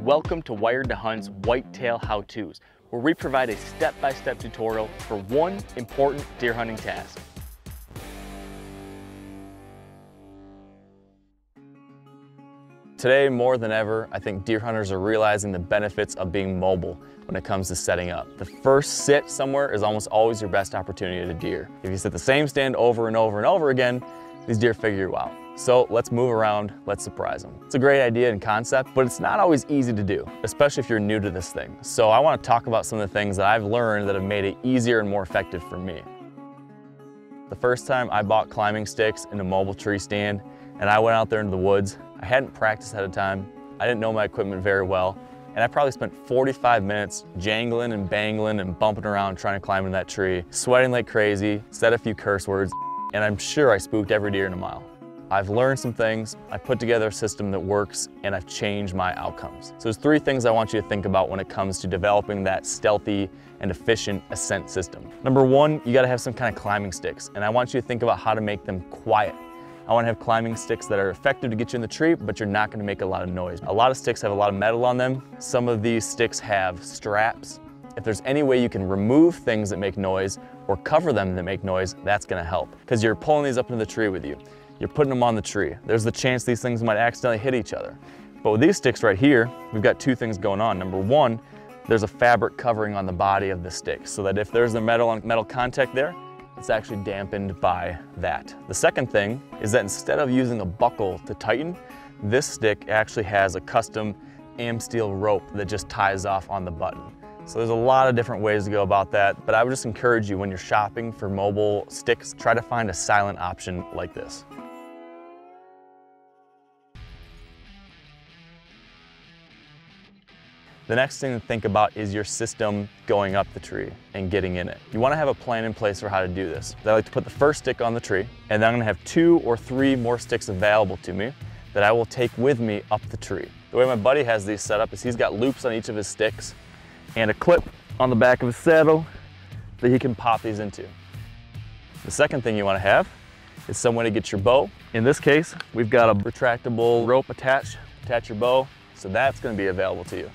Welcome to Wired to Hunt's Whitetail How-Tos, where we provide a step-by-step tutorial for one important deer hunting task. Today, more than ever, I think deer hunters are realizing the benefits of being mobile when it comes to setting up. The first sit somewhere is almost always your best opportunity at a deer. If you set the same stand over and over and over again, these deer figure you out. So let's move around, let's surprise them. It's a great idea and concept, but it's not always easy to do, especially if you're new to this thing. So I want to talk about some of the things that I've learned that have made it easier and more effective for me. The first time I bought climbing sticks in a mobile tree stand and I went out there into the woods, I hadn't practiced ahead of time, I didn't know my equipment very well, and I probably spent 45 minutes jangling and bangling and bumping around trying to climb in that tree, sweating like crazy, said a few curse words, and I'm sure I spooked every deer in a mile. I've learned some things, I put together a system that works, and I've changed my outcomes. So there's three things I want you to think about when it comes to developing that stealthy and efficient ascent system. Number one, you gotta have some kind of climbing sticks, and I want you to think about how to make them quiet. I want to have climbing sticks that are effective to get you in the tree, but you're not going to make a lot of noise. A lot of sticks have a lot of metal on them. Some of these sticks have straps. If there's any way you can remove things that make noise or cover them that make noise, that's going to help, because you're pulling these up into the tree with you. You're putting them on the tree. There's the chance these things might accidentally hit each other. But with these sticks right here, we've got two things going on. Number one, there's a fabric covering on the body of the stick, so that if there's the metal on metal contact there, it's actually dampened by that. The second thing is that instead of using a buckle to tighten, this stick actually has a custom AmSteel rope that just ties off on the button. So there's a lot of different ways to go about that, but I would just encourage you when you're shopping for mobile sticks, try to find a silent option like this. The next thing to think about is your system going up the tree and getting in it. You want to have a plan in place for how to do this. I like to put the first stick on the tree, and then I'm going to have 2 or 3 more sticks available to me that I will take with me up the tree. The way my buddy has these set up is he's got loops on each of his sticks and a clip on the back of his saddle that he can pop these into. The second thing you want to have is some way to get your bow. In this case, we've got a retractable rope attach your bow, so that's going to be available to you.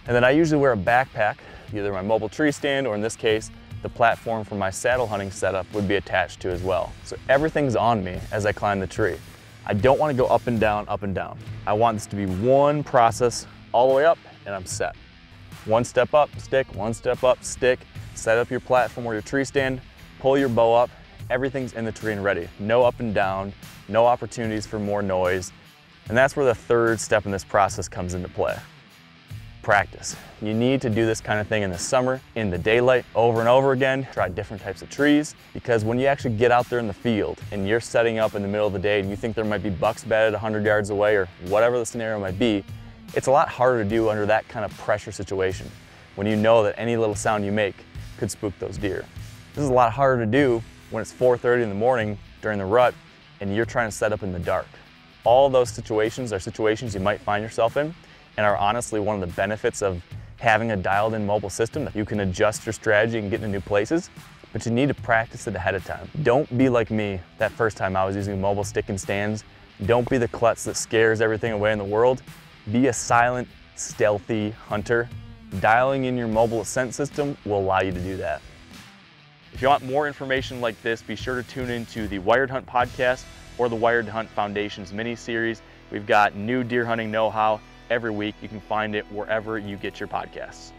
And then I usually wear a backpack, either my mobile tree stand or in this case, the platform for my saddle hunting setup would be attached to as well. So everything's on me as I climb the tree. I don't want to go up and down, up and down. I want this to be one process all the way up and I'm set. One step up, stick, one step up, stick, set up your platform or your tree stand, pull your bow up, everything's in the tree and ready. No up and down, no opportunities for more noise. And that's where the third step in this process comes into play. Practice. You need to do this kind of thing in the summer, in the daylight, over and over again. Try different types of trees, because when you actually get out there in the field and you're setting up in the middle of the day and you think there might be bucks bedded 100 yards away or whatever the scenario might be, it's a lot harder to do under that kind of pressure situation when you know that any little sound you make could spook those deer. This is a lot harder to do when it's 4:30 in the morning during the rut and you're trying to set up in the dark. All those situations are situations you might find yourself in, and are honestly one of the benefits of having a dialed-in mobile system. That you can adjust your strategy and get into new places, but you need to practice it ahead of time. Don't be like me that first time I was using mobile stick and stands. Don't be the klutz that scares everything away in the world. Be a silent, stealthy hunter. Dialing in your mobile ascent system will allow you to do that. If you want more information like this, be sure to tune into the Wired Hunt podcast or the Wired Hunt Foundation's mini-series. We've got new deer hunting know-how every week. You can find it wherever you get your podcasts.